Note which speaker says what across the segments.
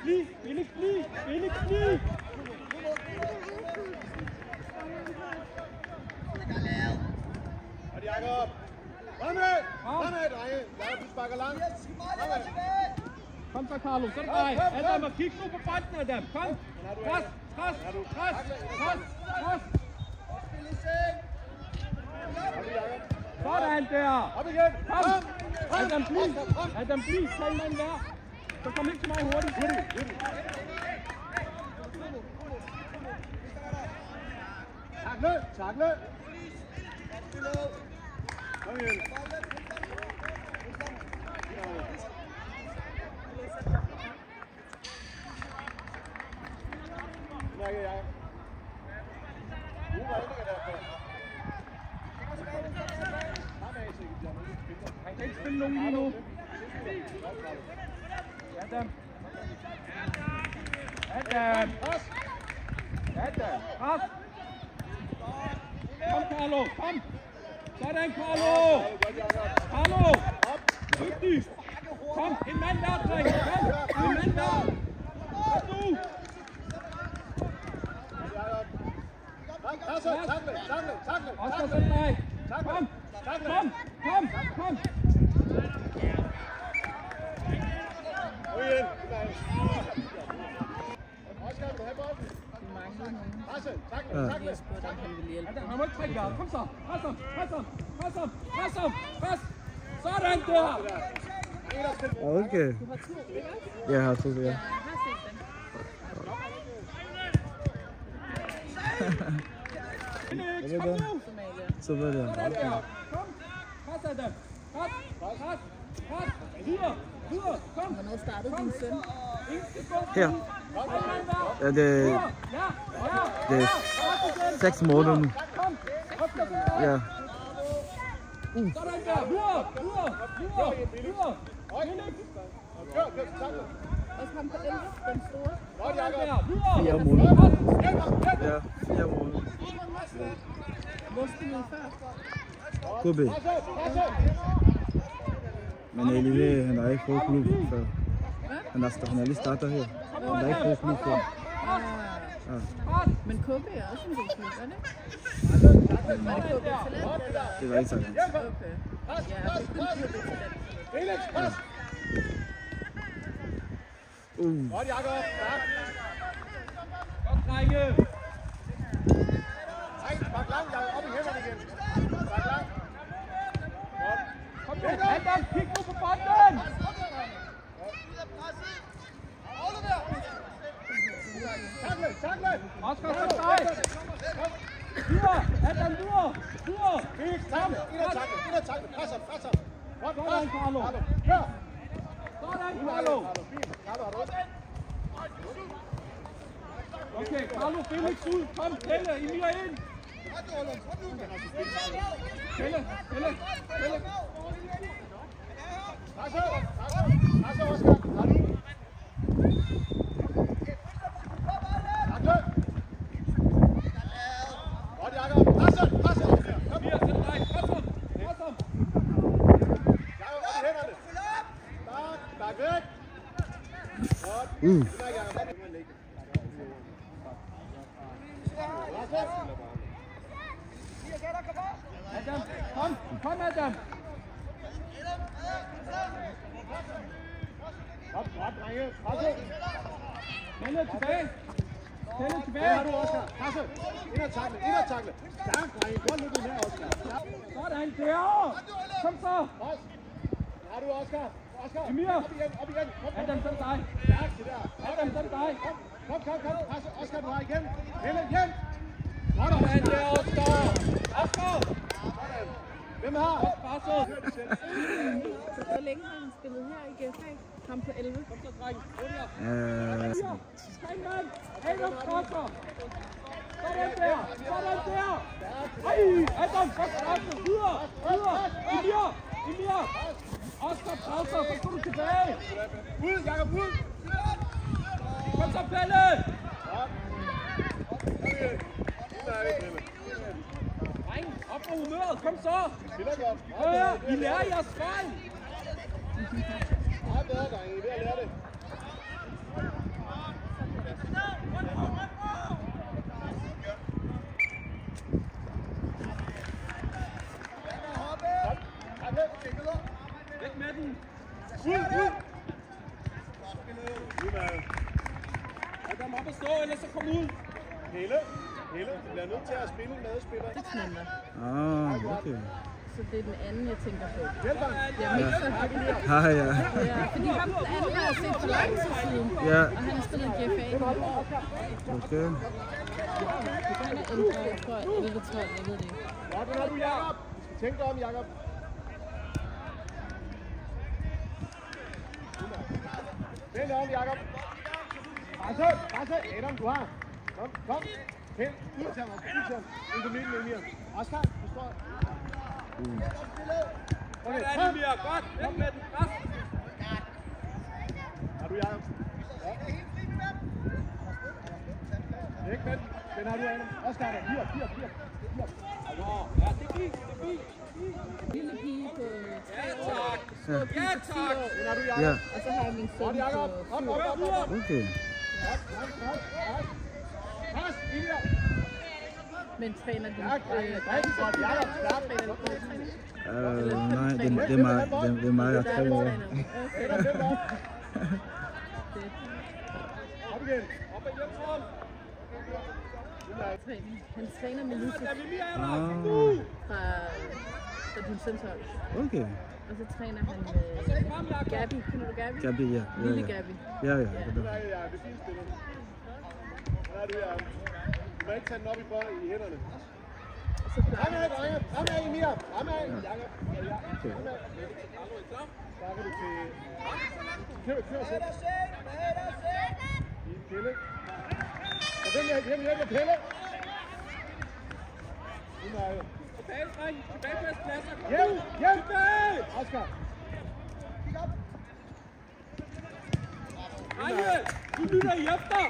Speaker 1: blive! Felix, blive! Felix, blive!
Speaker 2: Og Jakob! Fremad! Fremad, drenge! Jakob, du sparker langt.
Speaker 1: Kom så, Carlo, så er det dig. Adam, og kig nu på bolden, Adam. Kom. Pres, pres, pres, pres, pres. Sådan der.
Speaker 2: Op igen.
Speaker 1: Kom. Adam, bliv. Adam, bliv. Tag en mand hver. Så kom ikke så meget hurtigt.
Speaker 2: Takle, takle. Kom igen.
Speaker 1: Han kan ikke spille nogen lige nu. Adam. Adam. Adam. Pres. Kom, Carlo. Kom. Sådan, Carlo. Carlo. Dygtig. Kom, en mand der, dreng. Kom, en mand der. Kom nu.
Speaker 2: Takle.
Speaker 1: Oscar, sådan dig. Kom. Kom.
Speaker 2: Kom igen. Oscar, vil du have bolden? Presse, takle.
Speaker 1: Han må ikke trække vejret. Kom så. Pres. Sådan der.
Speaker 3: Okay. Jeg har 2 flere.
Speaker 1: Felix, kom nu.
Speaker 3: Somalia.
Speaker 1: Sådan der. Kom. Pres, Adam. Pres. Videre. Kom.
Speaker 4: Hvornår startede din søn?
Speaker 3: Her. Ja, det er 6 måneder nu.
Speaker 1: Kom.
Speaker 3: Ja.
Speaker 1: Sådan der. Videre. Felix.
Speaker 4: Også ham på 11, den store.
Speaker 1: Sådan der.
Speaker 3: 4 måneder. Ja, 4 måneder.
Speaker 4: Hvor spillede før?
Speaker 3: KB. Men han har ikke fået klub før. Han har lige startet her. Han har ikke fået klub før.
Speaker 4: Men KB er også en god klub, er det ikke? Var det KB til land?
Speaker 3: Det var ikke sådan.
Speaker 4: Okay. Ja, det er kun KB til land.
Speaker 2: Felix, pres. Godt, Jakob.
Speaker 1: Godt, drenge.
Speaker 2: Spark langt, Jakob. Op i hænderne igen. Spark langt.
Speaker 1: Kom nu. Adam, kig nu på bolden.
Speaker 2: Takle.
Speaker 1: Oscar, så dig. Videre. Adam, videre.
Speaker 2: Felix, takle. Ind og takle. Presser. Godt,
Speaker 1: Sådan, Carlo.
Speaker 2: Kør.
Speaker 1: Sådan, Carlo.
Speaker 2: Carlo, har du også?
Speaker 1: Okay, Carlo, Felix ud. Kom, Pelle, Emir ind. Pelle.
Speaker 2: Presser, Oscar. Har du? Godt, Jakob. Presser.
Speaker 1: Emir, sæt dig. Pres ham.
Speaker 2: Jakob, op i hænderne. Spark væk. Godt.
Speaker 1: Adam, kom Adam.
Speaker 2: Godt, drenge. Presse.
Speaker 1: Pelle tilbage.
Speaker 2: Hvad har du, Oscar? Presse. Ind og takle. Stærk, drenge. Godt løbet her, Oscar.
Speaker 1: Sådan der. Kom så.
Speaker 2: Pres. Har du, Oscar?
Speaker 1: Emir.
Speaker 2: Op igen.
Speaker 1: Adam, så er det dig.
Speaker 2: Stærk, det der.
Speaker 1: Adam, så er det dig.
Speaker 2: Kom. Presse. Oscar, du har igen. Helle, hjem.
Speaker 1: Sådan der, Oscar.
Speaker 2: Hvem har?
Speaker 4: Hvor længe har han spillet her i GFA? Ham på 11.
Speaker 1: Kom så, dreng.
Speaker 4: Adam,
Speaker 1: presser. Sådan der. Ej, Adam, så presser. Videre. Emir. Oscar presser, så går du tilbage.
Speaker 2: Ud, Jakob, ud.
Speaker 1: Kom så, Pelle. Dreng, op på humøret. Kom så. I lærer jeres fejl.
Speaker 2: Meget bedre, drenge. I er ved at lære det.
Speaker 1: Kom op og stå, ellers så kom ud.
Speaker 2: Helle, du bliver nødt til at spille medspiller.
Speaker 4: 6 måneder.
Speaker 3: Okay.
Speaker 4: Så det er den anden, jeg tænker på.
Speaker 2: Hjælp ham.
Speaker 4: Det er mixer.
Speaker 3: Ja.
Speaker 4: Ja, fordi ham den anden har jeg set for lang tid siden.
Speaker 3: Ja.
Speaker 4: Og han har spillet GFA.
Speaker 3: Okay.
Speaker 4: Han er ældre, jeg tror, 11-12, jeg ved det ikke.
Speaker 2: Godt, den har du, Jakob. Du skal tænke dig om, Jakob. Vend om, Jakob. Presse. Adam, du har. Kom. Hen. Ud til ham, ud til ham. Ind på midten, Emir. Oscar, du står.
Speaker 1: Okay, Emir, godt. Væk med den. Pres.
Speaker 2: Har du, Jakob? Ja. Væk med den. Den har du, Adam. Oscar, der. Hier.
Speaker 1: Ja, det er fint.
Speaker 4: Lille pige på 3 år.
Speaker 1: Ja, tak.
Speaker 2: Den har du, Jakob.
Speaker 3: Ja.
Speaker 4: Og så har jeg min søn
Speaker 2: Godt, Jakob.
Speaker 4: på 7 år.
Speaker 2: Op.
Speaker 3: Okay.
Speaker 2: Pas, Emir.
Speaker 4: Men træner de
Speaker 2: Godt, Jakob. Stærk.
Speaker 3: Nej, det er mig, der træner.
Speaker 2: Op igen.
Speaker 1: Op og hjem til ham.
Speaker 4: Han træner med Lucy
Speaker 1: Ja, vi er der.
Speaker 4: fra din søns hold.
Speaker 3: Okay.
Speaker 4: Og så træner han med Gabi. Kender du Gabi?
Speaker 3: Gabi, ja.
Speaker 4: Lille Gabi.
Speaker 3: Ja.
Speaker 2: Det er fint spillet. Der er du, ja. Du må ikke tage den op i hænderne.
Speaker 4: Og så plejer
Speaker 2: Fremad, Emir. Fremad, Jakob.
Speaker 3: Okay.
Speaker 2: Så kan du til... Kør selv. Pelle. Og den der hjem med Pelle.
Speaker 1: Tilbage, dreng. Tilbage på jeres pladser. Kom
Speaker 2: Hjem.
Speaker 1: nu. Tilbage.
Speaker 2: Oscar.
Speaker 1: Drenge, nu lytter I efter.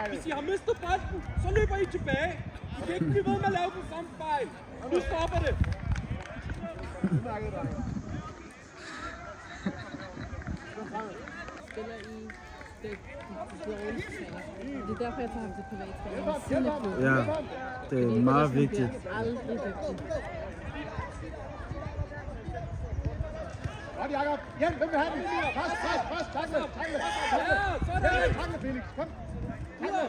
Speaker 1: Hvis I har mistet bolden, så løber I tilbage. I kan ikke blive ved med at lave den samme fejl. Nu stopper det.
Speaker 4: spiller i det er derfor, jeg tager ham til privattræning.
Speaker 3: Ja, det er meget vigtigt.
Speaker 4: Aldrig vigtigt.
Speaker 2: Godt, Jakob. Hjem, hvem vil have den? Pas, takle. Takle, Felix. Kom. Takle.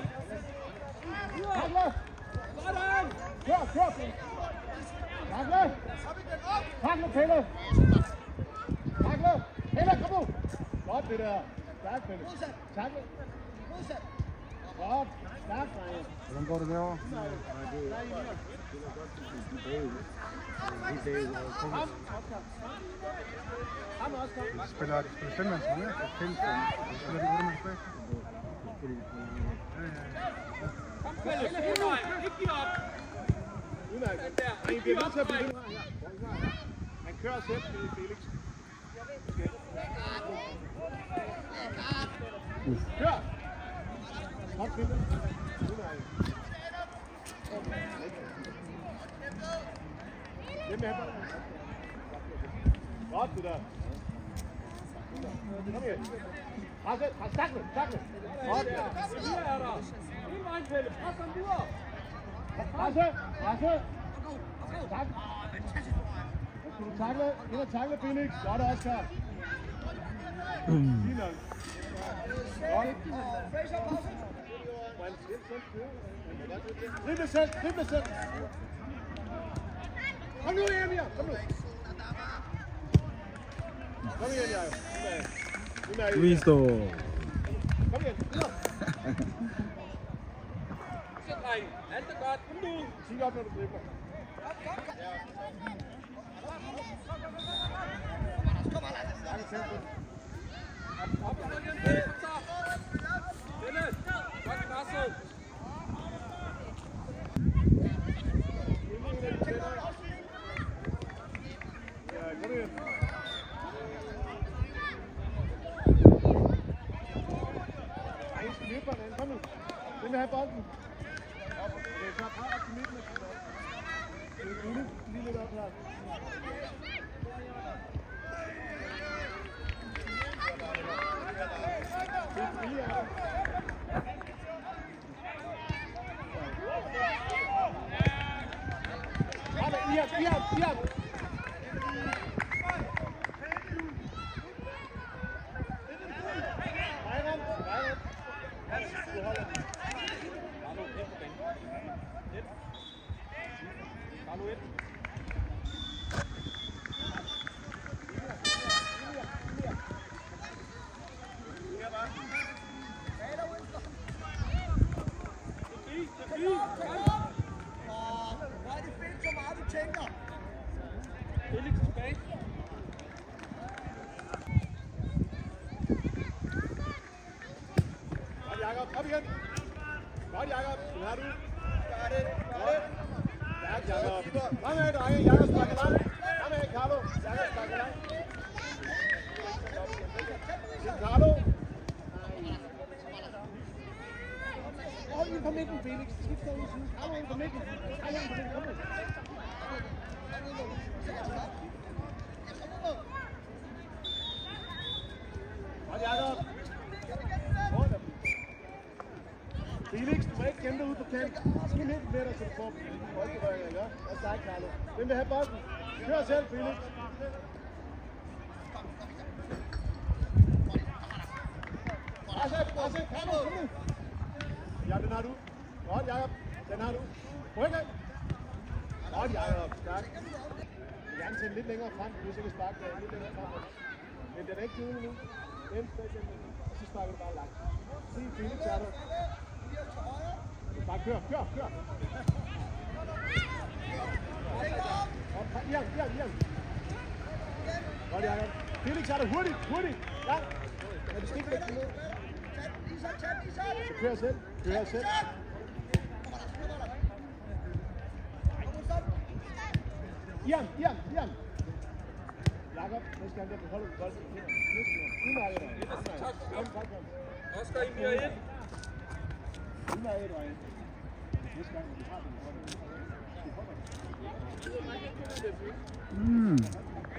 Speaker 1: Sådan.
Speaker 2: Kør, Felix. Takle, Pelle. Pelle, kom nu. Godt, det der. Stærk, Pelle. Takle. Godt. Stærk, drenge.
Speaker 3: Hvordan går det derovre?
Speaker 2: Kom, Oscar.
Speaker 3: Spiller 5 mands mere? Spiller de 8 mands bag?
Speaker 1: Kom, Pelle. Hele vejen. Ikke give op.
Speaker 2: Udmærket.
Speaker 1: Den der.
Speaker 2: Han
Speaker 1: Ikke
Speaker 2: bliver
Speaker 1: give
Speaker 2: nødt til at
Speaker 1: op,
Speaker 2: blive
Speaker 1: dreng.
Speaker 2: ved. Han kører selv, Felix. Kør! Kom, Felix. Hvem er han? Godt, det der. Kom igen. Takle. Godt, ja.
Speaker 1: Emir er der. Hele vejen, Pelle. Pres ham videre.
Speaker 2: Presse. Tak. Skal du takle? Ind og takle, Felix. Godt, Oscar. Fint nok. Godt. Drible selv. Kom nu, Emir. Kom igen, Jacob.
Speaker 3: Restore.
Speaker 2: Kom igen.
Speaker 1: Så, dreng. Alt er godt. Kom nu.
Speaker 2: Sig op, når du dribler.
Speaker 1: Op og ryk ind. Kom så. Pelle. Godt presset.
Speaker 2: Ja, kom igen. Ej, skal løbe på den. Kom nu. Den vil have bolden. Okay, så op til midten. Det er Rune. Lige lidt op her. Ja. Vejren.
Speaker 1: Felix tilbage.
Speaker 2: Godt, Jakob. Op igen. Godt, Jakob. Den har du. Gør det. Stærk, Jakob. Fremad, drenge. Jakob sparker langt. Fremad, Carlo. Jakob sparker langt. Til Carlo. Hold ind på midten, Felix. Skift stå ud siden. Carlo ind på midten. Carlo ind på midten. Kom nu. Godt, Jakob. Felix, du må ikke gemme dig ude på kant. Skim helt med dig, så du får bolderøringer, ikke? Og stærk, Carlo. Hvem vil have bolden? Kør selv, Felix. Presse, Carlo, kom nu. Ja, den har du. Godt, Jakob. Den har du. Rykker. Godt, Jakob. Stærk. Jeg vil gerne tænde lidt længere frem. Du er sikkert sparke der lidt længere frem. Men den er ikke givet nu. Og så sparker du bare langt. Se, Felix er der. Bare kør. Ian. Godt, Jakob. Felix er der hurtigt. Ja. Men du skal ikke lægge ned. Så kører selv. Ian. Jakob, næste gang der beholder du bolden. Udmærket dig. Tak.
Speaker 1: Oscar, I bliver ind.
Speaker 2: Udmærket dig. Næste gang, du har den.